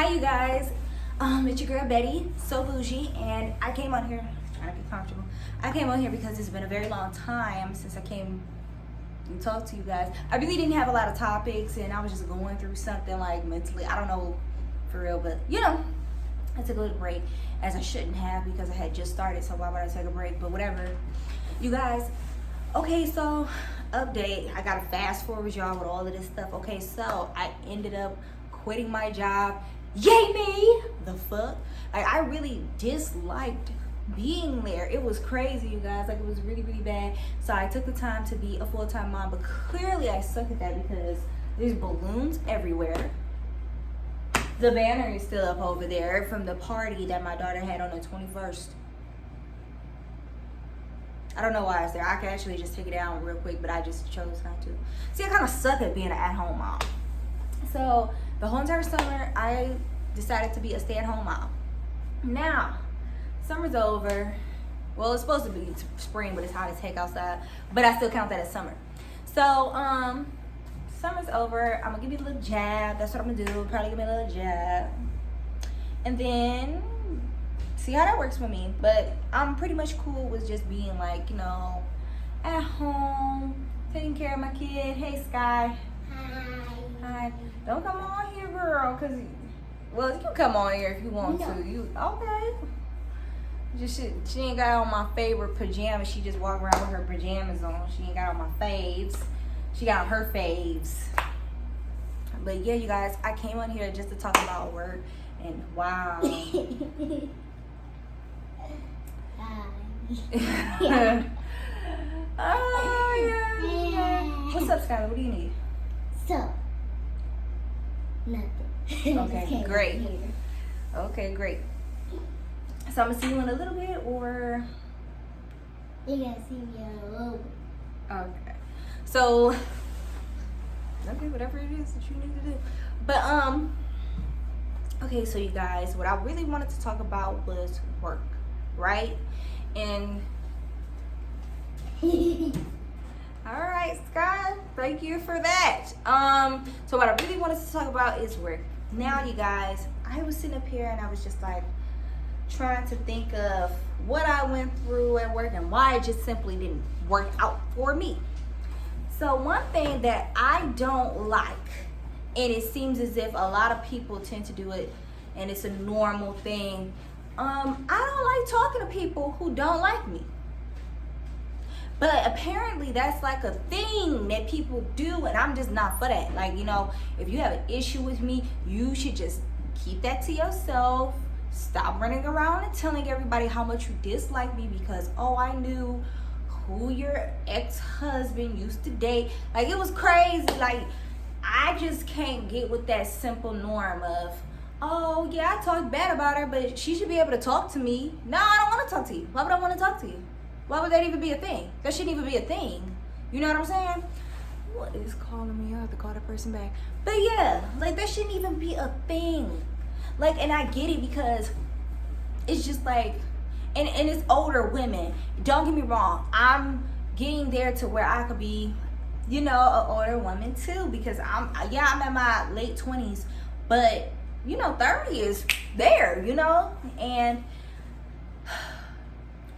Hi, you guys. It's your girl Betty, so bougie, and I came on here trying to get comfortable. I came on here because it's been a very long time since I came and talked to you guys. I really didn't have a lot of topics, and I was just going through something like mentally. I don't know for real, but you know, I took a little break, as I shouldn't have because I had just started. So why would I take a break? But whatever, you guys. Okay, so update. I gotta fast forward y'all with all of this stuff. Okay, so I ended up quitting my job. Yay me! The fuck? Like, I really disliked being there. It was crazy, you guys. Like, it was really, really bad. So I took the time to be a full-time mom, but clearly I suck at that because there's balloons everywhere. The banner is still up over there from the party that my daughter had on the 21st. I don't know why it's there. I could actually just take it down real quick, but I just chose not to. See, I kind of suck at being an at-home mom. So the whole entire summer, I decided to be a stay-at-home mom. Now, summer's over. Well, it's supposed to be spring, but it's hot as heck outside. But I still count that as summer. So, summer's over. I'm gonna give you a little jab. That's what I'm gonna do. Probably give me a little jab. And then see how that works for me. But I'm pretty much cool with just being like, you know, at home, taking care of my kid. Hey, Sky. Hi. Don't come on here, girl, because, well, you can come on here if you want to. You okay? Just she ain't got on my favorite pajamas. She just walk around with her pajamas on. She ain't got on my faves. She got on her faves. But yeah, you guys, I came on here just to talk about work, and wow. Oh, yeah. What's up, Skylar? What do you need? So, nothing. Okay, great. Okay, great. So I'm gonna see you in a little bit, or You gotta see me in a little bit. okay. So okay, whatever it is that you need to do. But okay, so you guys, what I really wanted to talk about was work, right? And all right, Sky, thank you for that. So what I really wanted to talk about is work. Now, you guys, I was sitting up here and I was just like trying to think of what I went through at work and why it just simply didn't work out for me. So one thing that I don't like, and it seems as if a lot of people tend to do it and it's a normal thing, I don't like talking to people who don't like me. But apparently that's like a thing that people do, and I'm just not for that. Like, you know, if you have an issue with me, you should just keep that to yourself. Stop running around and telling everybody how much you dislike me because, oh, I knew who your ex-husband used to date. Like, it was crazy. Like, I just can't get with that simple norm of, oh, yeah, I talked bad about her, but she should be able to talk to me. No, I don't want to talk to you. Why would I want to talk to you? Why would that even be a thing? That shouldn't even be a thing. You know what I'm saying? What is calling me? I have to call that person back. But yeah, like, that shouldn't even be a thing. Like, and I get it because it's just like, and it's older women. Don't get me wrong. I'm getting there to where I could be, you know, an older woman too, because I'm in my late 20s, but you know, 30 is there, you know, and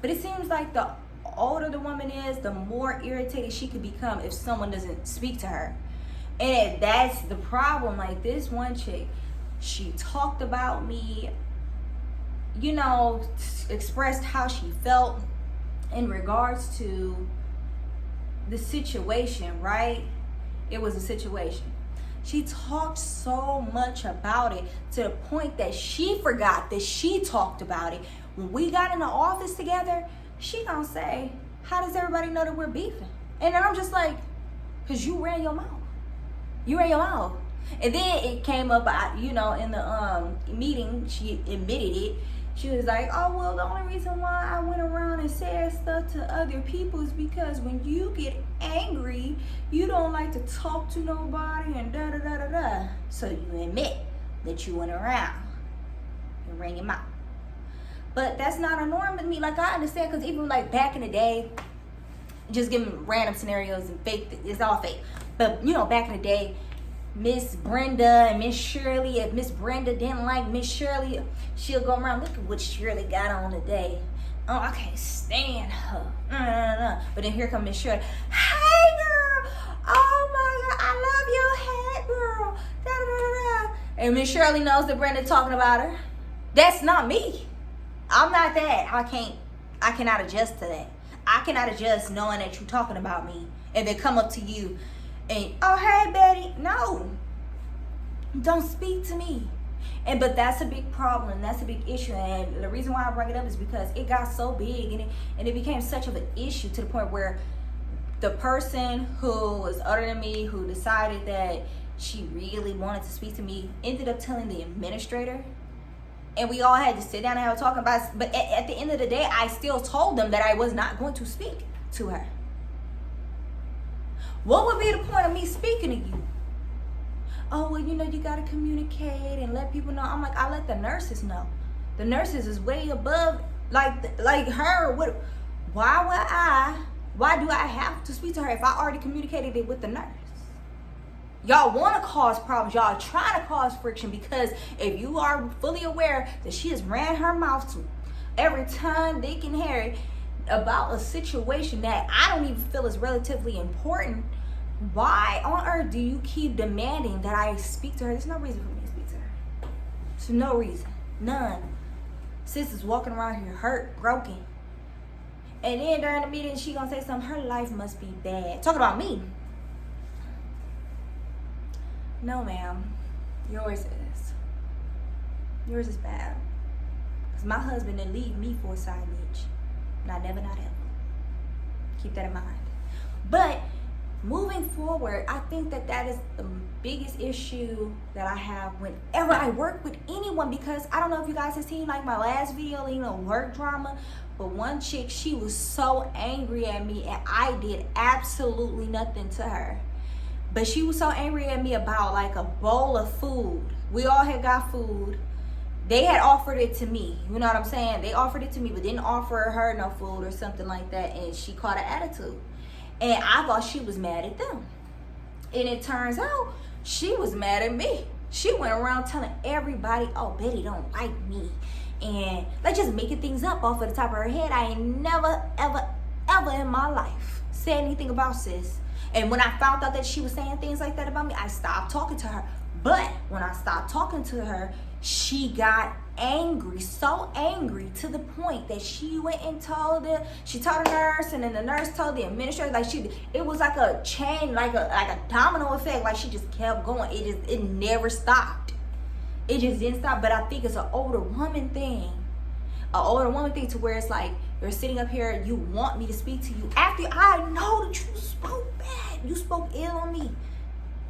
but it seems like the older the woman is, the more irritated she could become if someone doesn't speak to her. And that's the problem. Like, this one chick, she talked about me, you know, expressed how she felt in regards to the situation, right? It was a situation. She talked so much about it to the point that she forgot that she talked about it. When we got in the office together, she gonna say, how does everybody know that we're beefing? And then I'm just like, because you ran your mouth. You ran your mouth. And then it came up, you know, in the meeting, she admitted it. She was like, oh, well, the only reason why I went around and said stuff to other people is because when you get angry, you don't like to talk to nobody and da-da-da-da-da. So you admit that you went around and ran your mouth. But that's not a norm with me. Like, I understand, because even like back in the day, just giving random scenarios and fake, it's all fake. But, you know, back in the day, Miss Brenda and Miss Shirley. If Miss Brenda didn't like Miss Shirley, she'll go around, look at what Shirley got on today. Oh, I can't stand her. But then here comes Miss Shirley. Hey, girl. Oh, my God. I love your hat, girl. Da, da, da, da. And Miss Shirley knows that Brenda talking about her. That's not me. I'm not that. I cannot adjust to that. I cannot adjust knowing that you're talking about me and then come up to you and, oh, hey, Betty. No. Don't speak to me. But that's a big problem. That's a big issue. And the reason why I bring it up is because it got so big and it became such of an issue to the point where the person who was older than me, who decided that she really wanted to speak to me, ended up telling the administrator. And we all had to sit down and have a talk about it. But at the end of the day, I still told them that I was not going to speak to her. What would be the point of me speaking to you? Oh, well, you got to communicate and let people know. I'm like, I let the nurses know. The nurses is way above, like her. Why do I have to speak to her if I already communicated it with the nurse? Y'all want to cause problems. Y'all are trying to cause friction because if you are fully aware that she has ran her mouth to every Tom, Dick, and Harry about a situation that I don't even feel is relatively important, why on earth do you keep demanding that I speak to her? There's no reason for me to speak to her. There's no reason. None. Sis is walking around here hurt, broken. And then during the meeting, she gonna say something, her life must be bad. Talking about me. No, ma'am. Yours is. Yours is bad. Because my husband didn't leave me for a side bitch. Not ever. Keep that in mind. But moving forward, I think that is the biggest issue that I have whenever I work with anyone, because I don't know if you guys have seen like my last video, work drama, but one chick, she was so angry at me and I did absolutely nothing to her. But she was so angry at me about like a bowl of food. We all had got food. They had offered it to me. You know what I'm saying? They offered it to me, but didn't offer her no food or something like that. And she caught an attitude. And I thought she was mad at them. And it turns out she was mad at me. She went around telling everybody, oh, Betty don't like me. And like just making things up off of the top of her head. I ain't never, ever in my life said anything about sis. And when I found out that she was saying things like that about me, I stopped talking to her. But when I stopped talking to her, she got angry, so angry to the point that she went and told the nurse, and then the nurse told the administrator. Like it was like a chain, like a domino effect. Like she just kept going. It never stopped. It just didn't stop. But I think it's an older woman thing. To where it's like, you're sitting up here, you want me to speak to you after I know that you spoke bad, you spoke ill on me,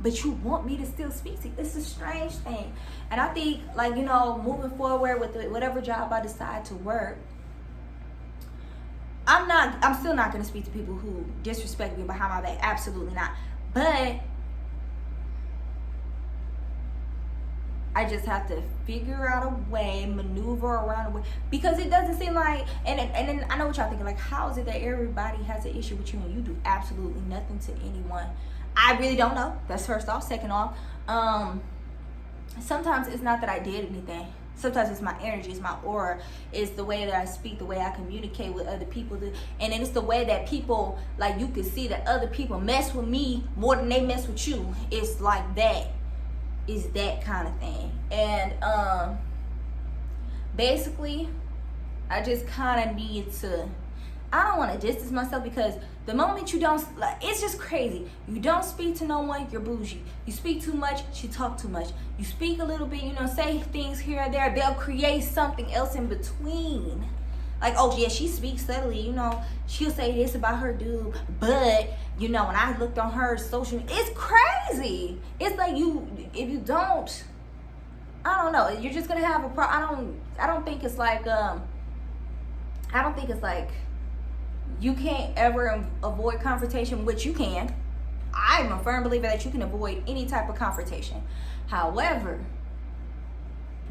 but you want me to still speak to you. It's a strange thing. And I think, like, moving forward with whatever job I decide to work, I'm still not going to speak to people who disrespect me behind my back. Absolutely not. But I just have to figure out a way, maneuver around a way, because it doesn't seem like, and then I know what y'all thinking, like, how is it that everybody has an issue with you and you do absolutely nothing to anyone? I really don't know. That's first off. Second off, sometimes it's not that I did anything. Sometimes it's my energy, it's my aura, it's the way that I speak, the way I communicate with other people, and then it's the way that people, like, you can see that other people mess with me more than they mess with you. It's like that. Is that kind of thing. And basically, I just kind of need to, I don't want to distance myself, because the moment you don't, like, it's just crazy. You don't speak to no one, you're bougie. You speak too much, she talk too much. You speak a little bit, say things here and there, they'll create something else in between. Like, oh yeah, she speaks subtly, she'll say this about her dude, but when I looked on her social media, it's crazy. It's like if you don't, I don't know, you're just gonna have a problem. I don't think it's like you can't ever avoid confrontation, which you can. I'm a firm believer that you can avoid any type of confrontation. However,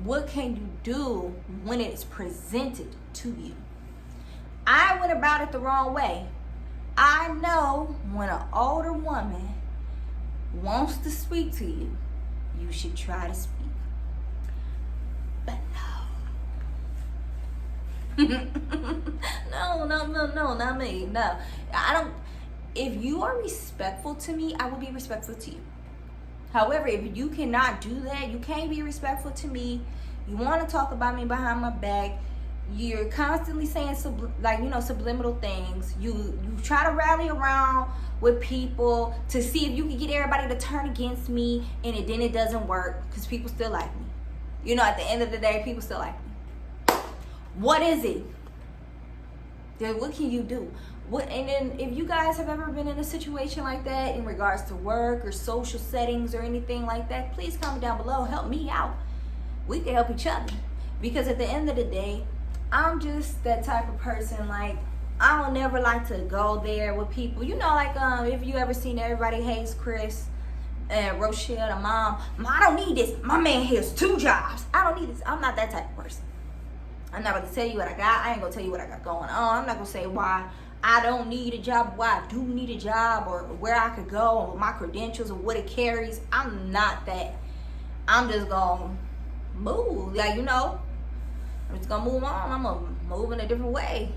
what can you do when it's presented to you? I went about it the wrong way. I know when an older woman wants to speak to you, you should try to speak. But no, not me. No, I don't. If you are respectful to me, I will be respectful to you. However, if you cannot do that, you can't be respectful to me. You want to talk about me behind my back. You're constantly saying subliminal things. You try to rally around with people to see if you can get everybody to turn against me, and then it doesn't work because people still like me. You know, at the end of the day, people still like me. What is it? Then what can you do? And then if you guys have ever been in a situation like that in regards to work or social settings or anything like that, please comment down below. Help me out. We can help each other. Because at the end of the day, I'm just that type of person. Like, I don't never like to go there with people. You know, like if you ever seen Everybody Hates Chris and Rochelle, the mom, I don't need this. My man has 2 jobs. I don't need this. I'm not that type of person. I'm not going to tell you what I got. I ain't going to tell you what I got going on. I'm not going to say why I don't need a job, why I do need a job, or where I could go, or my credentials, or what it carries. I'm not that. I'm just going to move. Like, you know, I'm just going to move on. I'm going to move in a different way.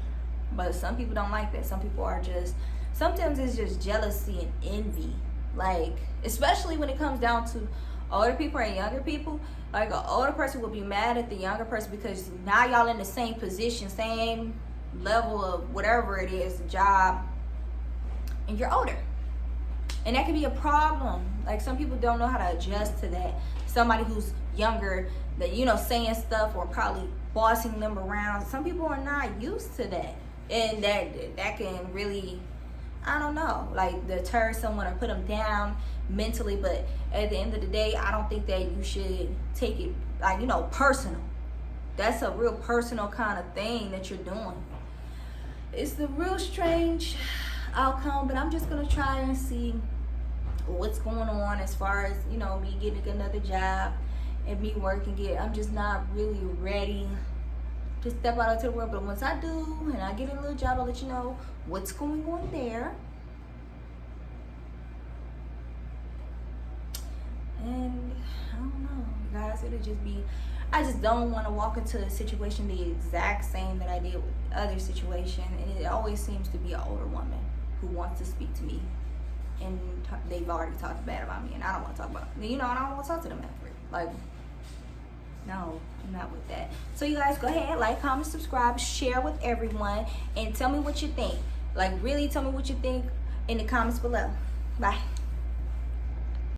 But some people don't like that. Some people are just, sometimes it's just jealousy and envy. Like, especially when it comes down to older people and younger people. Like, an older person will be mad at the younger person because now y'all in the same position, same level of whatever it is, job, and you're older. And that can be a problem. Like, some people don't know how to adjust to that. Somebody who's younger, that, you know, saying stuff or probably bossing them around. Some people are not used to that. And that can really, I don't know, like deter someone or put them down mentally. But at the end of the day, I don't think that you should take it, like, you know, personal. That's a real personal kind of thing that you're doing. It's the real strange outcome, but I'm just going to try and see what's going on as far as, you know, me getting another job and me working it. I'm just not really ready to step out into the world. But once I do and I get a little job, I'll let you know what's going on there. And I don't know, guys, it'll just be, I just don't want to walk into a situation the exact same that I did with the other situation. And it always seems to be an older woman who wants to speak to me, and they've already talked bad about me, and I don't want to talk about it. You know, and I don't want to talk to them after. Like, no, I'm not with that. So you guys, go ahead, like, comment, subscribe, share with everyone, and tell me what you think. Like, really tell me what you think in the comments below. Bye.